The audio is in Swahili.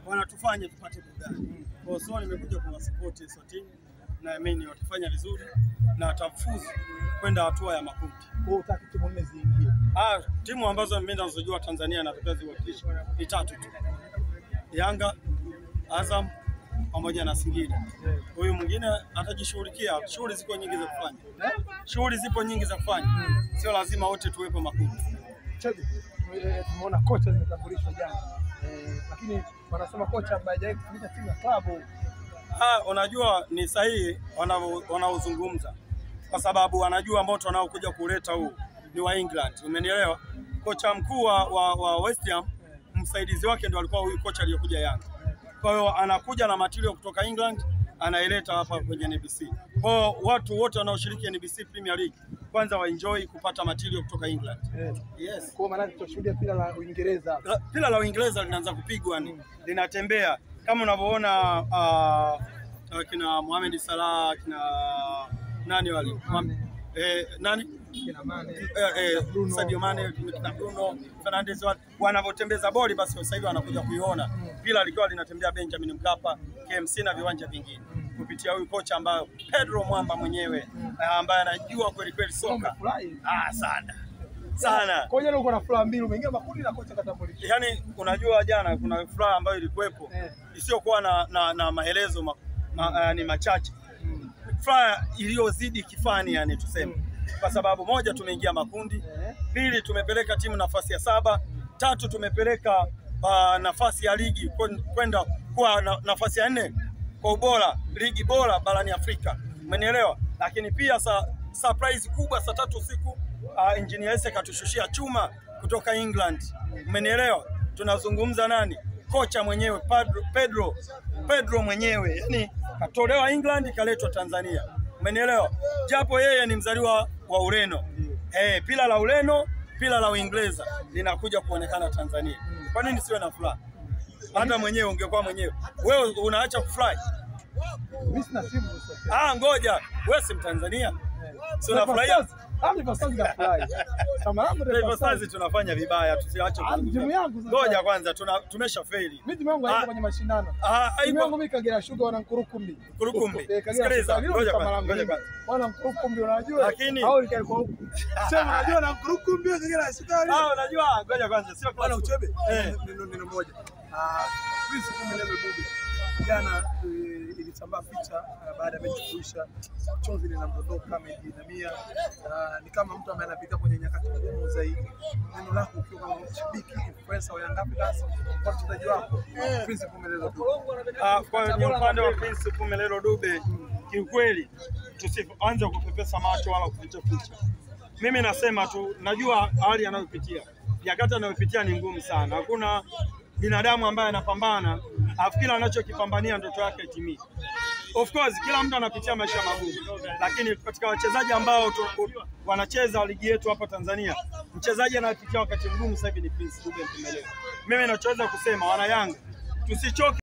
wanatufanya tupate burudani. Kwa hiyo nimekuja kwa support hizo timu na mimi watafanya vizuri na watafuzu kwenda hatua ya makundi. Kwa utaki timu nne ziingie. Timu ambazo mimi nazojua Tanzania na tukaziwakilisha ni 3 tu. Yanga, Azam pamoja na Singida. Huyu mwingine atajishughulikia, shughuli ziko nyingi za kufanya. Shughuli zipo nyingi za kufanya. Sio lazima wote tuwepo makundi. Tumeona kocha zimetambulishwa jana. Lakini wanasema kocha ambaye hajawahi kufundisha timu ya klabu. Unajua ni sahihi wanaozungumza. Kwa sababu wanajua moto wanaokuja kuleta huu ni wa England. Umenielewa? Kocha mkuu wa West Ham, msaidizi wake ndio alikuwa huyu kocha aliyokuja Yanga. Kwa hiyo anakuja na material kutoka England anaileta hapa kwenye NBC. Kwa hiyo watu wote wanaoshiriki NBC Premier League kwanza waenjoy kupata material kutoka England. Yes. Kwa maana tutashuhudia pila la Uingereza. Pila la Uingereza linaanza kupigwa linatembea kama unavyoona kina Mohamed Salah, kina nani wale? Nani? Kina Mane. Sadio Mane, kina Bruno Fernandes wanavyotembeza boli basi sasa hivi wanakuja kuiona. Pila likiwa linatembea Benjamin Mkapa, KMC na viwanja vingine. Kupitia huyu kocha ambaye Pedro Mwamba mwenyewe ambaye anajua kweli kweli soka. Sana. Kwa hiyo uko na furaha mbili, umeingia makundi na kocha katambulisha. Yaani unajua jana kuna furaha ambayo ilikuwepo isiyokuwa na maelezo ni machache. Furaha iliyozidi kifani yani tuseme. Kwa sababu moja tumeingia makundi, pili tumepeleka timu nafasi ya 7, 3 tumepeleka nafasi ya ligi kwenda kwa nafasi ya 4 kwa ubora, ligi bora barani Afrika. Umenielewa? Lakini pia surprise kubwa saa 3 usiku Engineer Eze katushushia chuma kutoka England. Umenielewa? Tunazungumza nani? Kocha mwenyewe Pedro mwenyewe. Yaani katolewa England kaletwa Tanzania. Umenielewa? Japo yeye ni mzaliwa wa Ureno. Pila la Ureno, pila la Uingereza linakuja kuonekana Tanzania. Kwa nini siwe na furaha? Hata mwenyewe ungekuwa mwenyewe. Wewe unaacha kufurahi? Mimi sina timu sasa. Ngoja, wewe si Mtanzania. Sio unafurahia? Taifa Stars tunafanya vibaya, tusiache timu yangu. Ngoja kwanza tumesha faili. Mimi timu yangu haiko kwenye mashindano. Timu yangu mimi Kagera Sugar wana Nkurukumbi. Sikiliza, ngoja kwanza. Wana Nkurukumbi unajua? Lakini hao ilikuwa huko. Sema unajua na Nkurukumbi Kagera Sugar. Unajua, ngoja kwanza. Sio bwana uchebe. Neno moja. Prince Kumelelo Dube. Jana ilisambaa picha baada ya mechi kuisha, chozi linamdondoka amejinamia, ni kama mtu ambaye anapitia kwenye nyakati ngumu zaidi. Neno lako ukiwa kama shabiki influencer wa Young Africans kwa mchezaji wako Prince Kumelelo Dube. Kwa upande wa Prince Kumelelo Dube, kiukweli tusianze kupepesa macho wala kuficha ficha. Mimi nasema tu najua hali anayopitia. Nyakati anayopitia ni ngumu sana. Hakuna binadamu ambaye anapambana afikiri anachokipambania ndoto yake itimie. Of course kila mtu anapitia maisha magumu, lakini katika wachezaji ambao wanacheza ligi yetu hapa Tanzania, mchezaji anayepitia wakati mgumu sasa hivi ni Prince Dube Mpumelelo. Mimi ninachoweza kusema wana Yanga tusichoke.